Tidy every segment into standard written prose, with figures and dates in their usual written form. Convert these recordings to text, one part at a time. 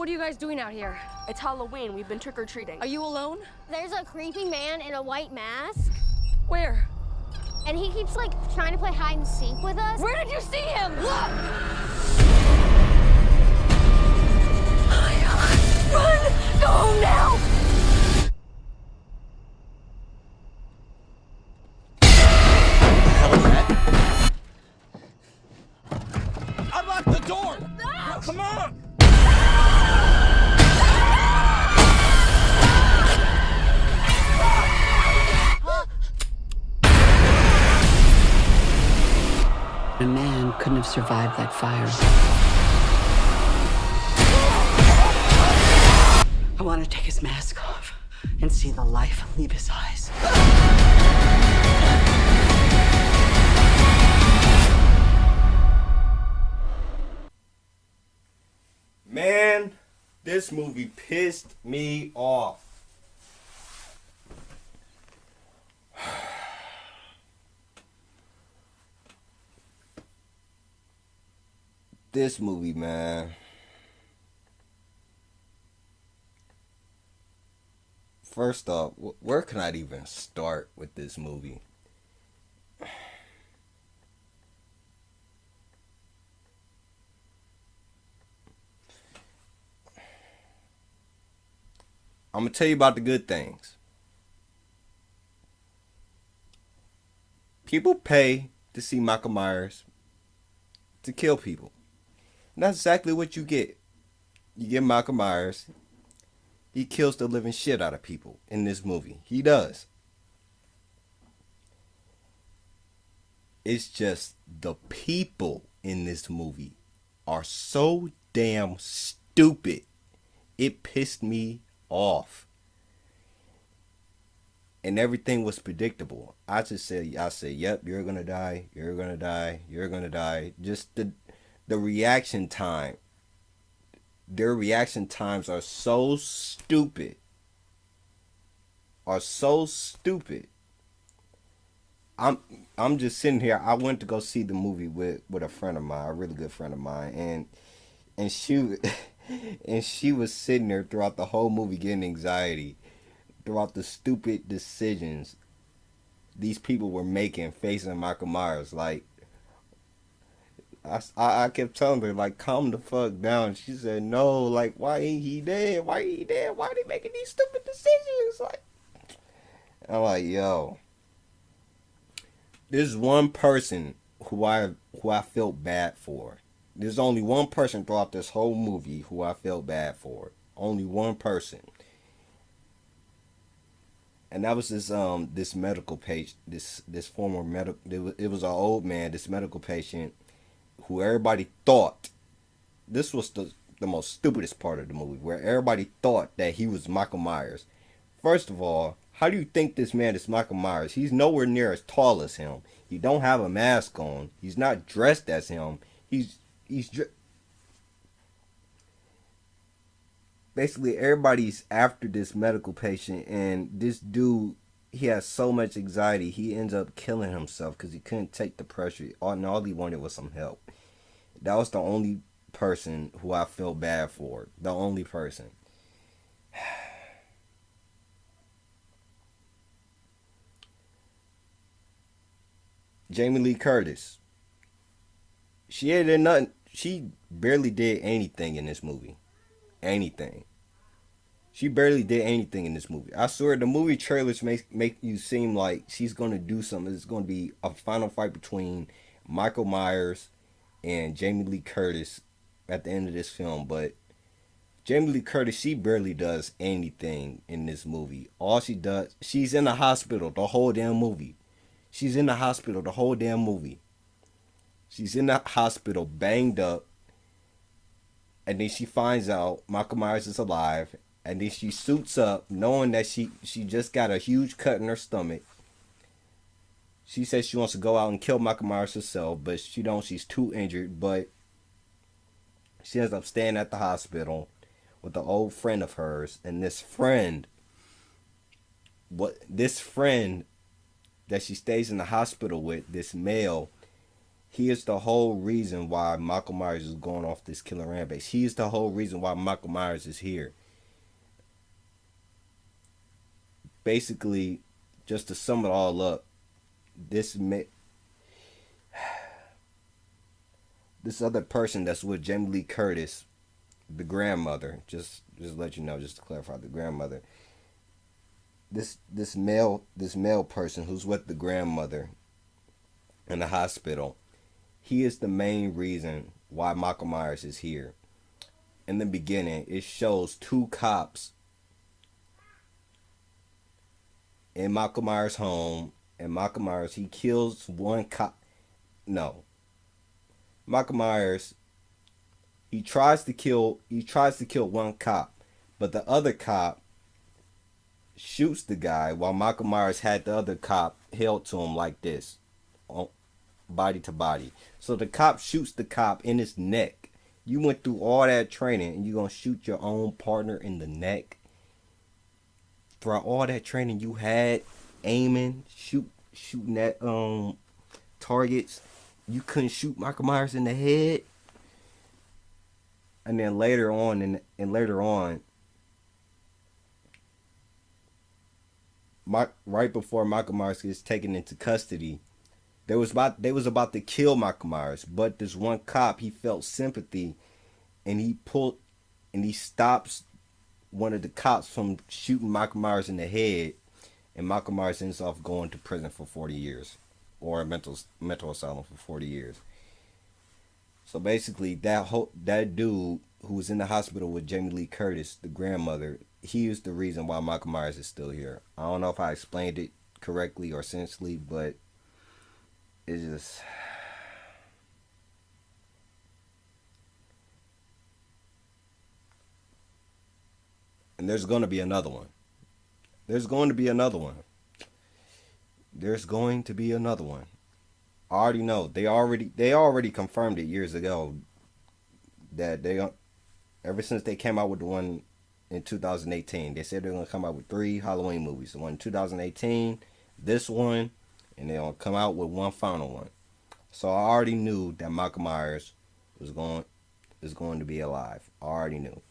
What are you guys doing out here? It's Halloween. We've been trick-or-treating. Are you alone? There's a creepy man in a white mask. Where? And he keeps, like, trying to play hide and seek with us. Where did you see him? Look! Run! Go home now! Unlock the door! No! Come on! A man couldn't have survived that fire. I want to take his mask off and see the life leave his eyes. Man, this movie pissed me off. This movie, man. First off, where can I even start with this movie? I'm going to tell you about the good things. People pay to see Michael Myers to kill people. And that's exactly what you get. You get Michael Myers. He kills the living shit out of people in this movie. He does. It's just the people in this movie are so damn stupid. It pissed me off. And everything was predictable. I said, yep, you're gonna die, you're gonna die, you're gonna die. Just the reaction time. Their reaction times are so stupid. I'm just sitting here. I went to go see the movie with a friend of mine, a really good friend of mine, and she and she was sitting there throughout the whole movie getting anxiety throughout the stupid decisions these people were making facing Michael Myers. Like, I kept telling her, like, calm the fuck down. She said, no, like, why ain't he dead? Why ain't he dead? Why are they making these stupid decisions? Like, I'm like, yo, there's one person who I felt bad for. There's only one person throughout this whole movie who I felt bad for. Only one person. And that was this medical patient, this former medical. It was an old man, this medical patient, who everybody thought. This was the most stupidest part of the movie, where everybody thought that he was Michael Myers. First of all, how do you think this man is Michael Myers? He's nowhere near as tall as him. He don't have a mask on. He's not dressed as him. Basically, everybody's after this medical patient, and this dude, he has so much anxiety, he ends up killing himself because he couldn't take the pressure, and all he wanted was some help. That was the only person who I felt bad for. The only person. Jamie Lee Curtis. She ain't did nothing. She barely did anything in this movie. Anything. She barely did anything in this movie. I swear the movie trailers make you seem like she's going to do something. It's going to be a final fight between Michael Myers and Jamie Lee Curtis at the end of this film. But Jamie Lee Curtis, she barely does anything in this movie. All she does, she's in the hospital the whole damn movie. She's in the hospital the whole damn movie. She's in the hospital banged up. And then she finds out Michael Myers is alive. And then she suits up knowing that she just got a huge cut in her stomach. She says she wants to go out and kill Michael Myers herself, but she don't. She's too injured. But she ends up staying at the hospital with an old friend of hers. And this friend that she stays in the hospital with, this male, He is the whole reason why Michael Myers is going off this killer rampage. He is the whole reason why Michael Myers is here. Basically, just to sum it all up, this other person that's with Jamie Lee Curtis, the grandmother, just let you know, just to clarify, the grandmother. This male person who's with the grandmother in the hospital, he is the main reason why Michael Myers is here. In the beginning, it shows two cops in Michael Myers' home, and Michael Myers, he kills one cop. No. Michael Myers, he tries to kill one cop, but the other cop shoots the guy while Michael Myers had the other cop held to him like this, body to body. So the cop shoots the cop in his neck. You went through all that training and you gonna shoot your own partner in the neck? Throughout all that training you had, aiming, shooting at targets, you couldn't shoot Michael Myers in the head? And then later on, right before Michael Myers gets taken into custody, they was about to kill Michael Myers, but this one cop, he felt sympathy, and he stops one of the cops from shooting Michael Myers in the head, and Michael Myers ends up going to prison for 40 years, or a mental asylum for 40 years. So basically, that dude who was in the hospital with Jamie Lee Curtis, the grandmother, he is the reason why Michael Myers is still here. I don't know if I explained it correctly or sensibly, but it's just... And there's going to be another one. There's going to be another one. I already know. They already confirmed it years ago that ever since they came out with the one in 2018, they said they're going to come out with 3 Halloween movies. The one in 2018, this one, and they're going to come out with one final one. So I already knew that Michael Myers is going to be alive. I already knew.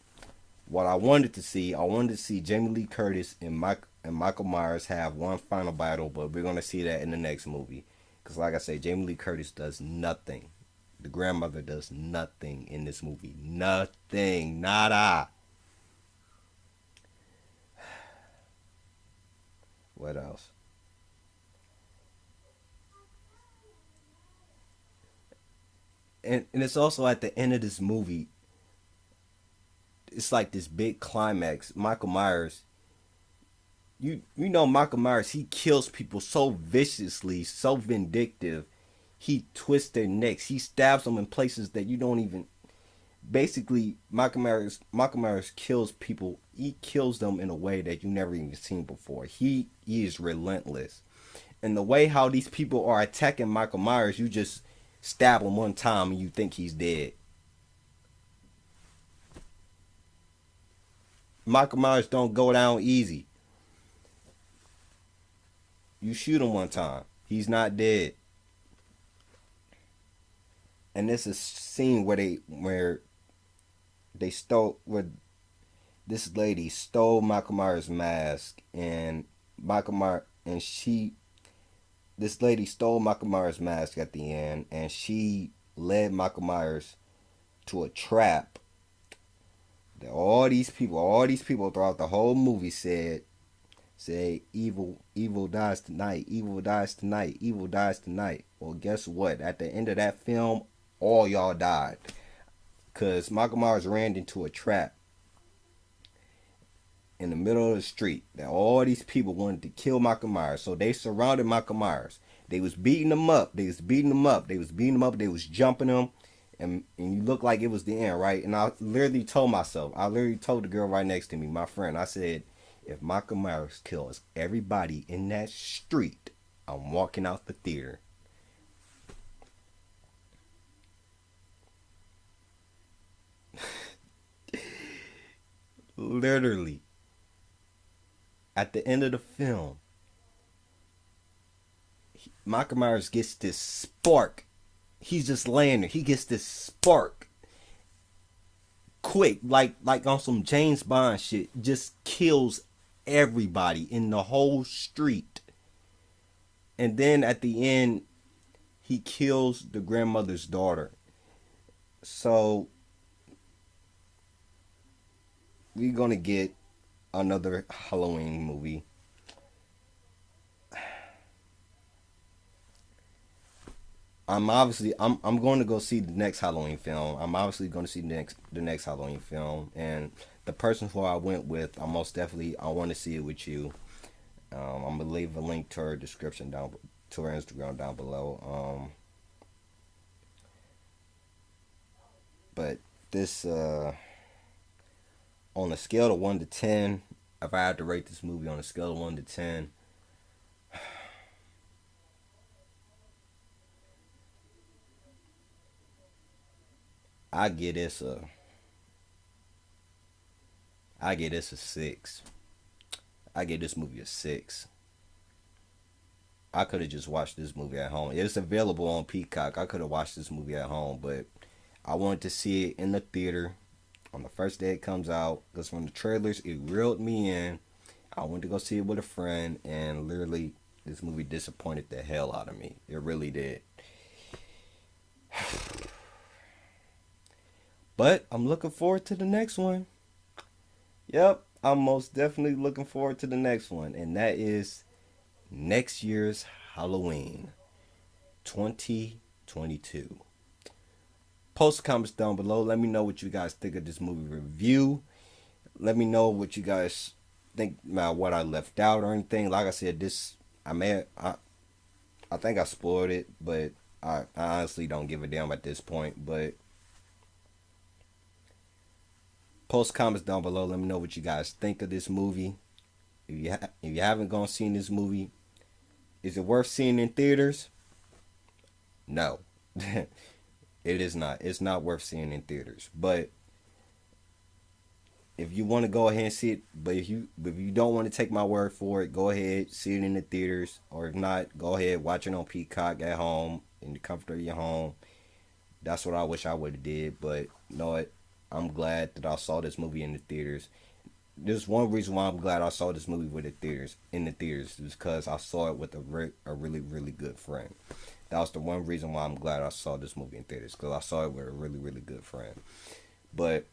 What I wanted to see Jamie Lee Curtis and Michael Myers have one final battle, but we're going to see that in the next movie. Because like I said, Jamie Lee Curtis does nothing. The grandmother does nothing in this movie. Nothing. Nada. What else? And it's also at the end of this movie, it's like this big climax. Michael Myers, you know Michael Myers, he kills people so viciously, so vindictive. He twists their necks. He stabs them in places that you don't even... Basically, Michael Myers kills people. He kills them in a way that you never even seen before. He is relentless. And the way how these people are attacking Michael Myers, you just stab him one time and you think he's dead. Michael Myers don't go down easy. You shoot him one time, he's not dead. And this is a scene where this lady stole Michael Myers' mask, and this lady stole Michael Myers' mask at the end, and she led Michael Myers to a trap that all these people throughout the whole movie said evil dies tonight, evil dies tonight, evil dies tonight. Well, guess what? At the end of that film, all y'all died. Because Michael Myers ran into a trap in the middle of the street that all these people wanted to kill Michael Myers. So they surrounded Michael Myers. They was beating him up. They was jumping him. And you look like it was the end, right? And I literally told the girl right next to me, my friend, I said, if Michael Myers kills everybody in that street, I'm walking out the theater. Literally. At the end of the film, Michael Myers gets this spark he's just laying there. He gets this spark. Quick, like on some James Bond shit, just kills everybody in the whole street. And then at the end, he kills the grandmother's daughter. So we're gonna get another Halloween movie. I'm going to go see the next Halloween film. I'm obviously going to see the next Halloween film, and the person who I went with, I want to see it with you. I'm gonna leave a link to her description down to her Instagram down below. But this on a scale of 1 to 10, if I had to rate this movie on a scale of 1 to 10. I get this a 6. I give this movie a 6. I could have just watched this movie at home. It's available on Peacock. I could have watched this movie at home, but I wanted to see it in the theater on the first day it comes out, because from the trailers it reeled me in. I went to go see it with a friend, and literally this movie disappointed the hell out of me. It really did. But I'm looking forward to the next one. Yep, I'm most definitely looking forward to the next one. And that is next year's Halloween, 2022. Post comments down below. Let me know what you guys think of this movie review. Let me know what you guys think about what I left out or anything. Like I said, I think I spoiled it, but I honestly don't give a damn at this point. But post comments down below. Let me know what you guys think of this movie. If you haven't gone seen this movie, is it worth seeing in theaters? No. It is not. It's not worth seeing in theaters. But if you want to go ahead and see it, but if you don't want to take my word for it, go ahead, see it in the theaters. Or if not, go ahead, watch it on Peacock at home, in the comfort of your home. That's what I wish I would have did. But you know what? I'm glad that I saw this movie in the theaters. There's one reason why I'm glad I saw this movie in the theaters is because I saw it with a really, really good friend. That was the one reason why I'm glad I saw this movie in theaters, because I saw it with a really, really good friend. But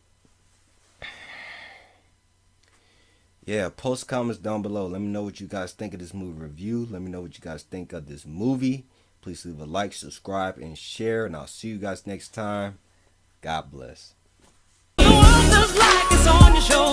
yeah, post comments down below. Let me know what you guys think of this movie review. Let me know what you guys think of this movie. Please leave a like, subscribe, and share. And I'll see you guys next time. God bless. The world feels like it's on your shoulder.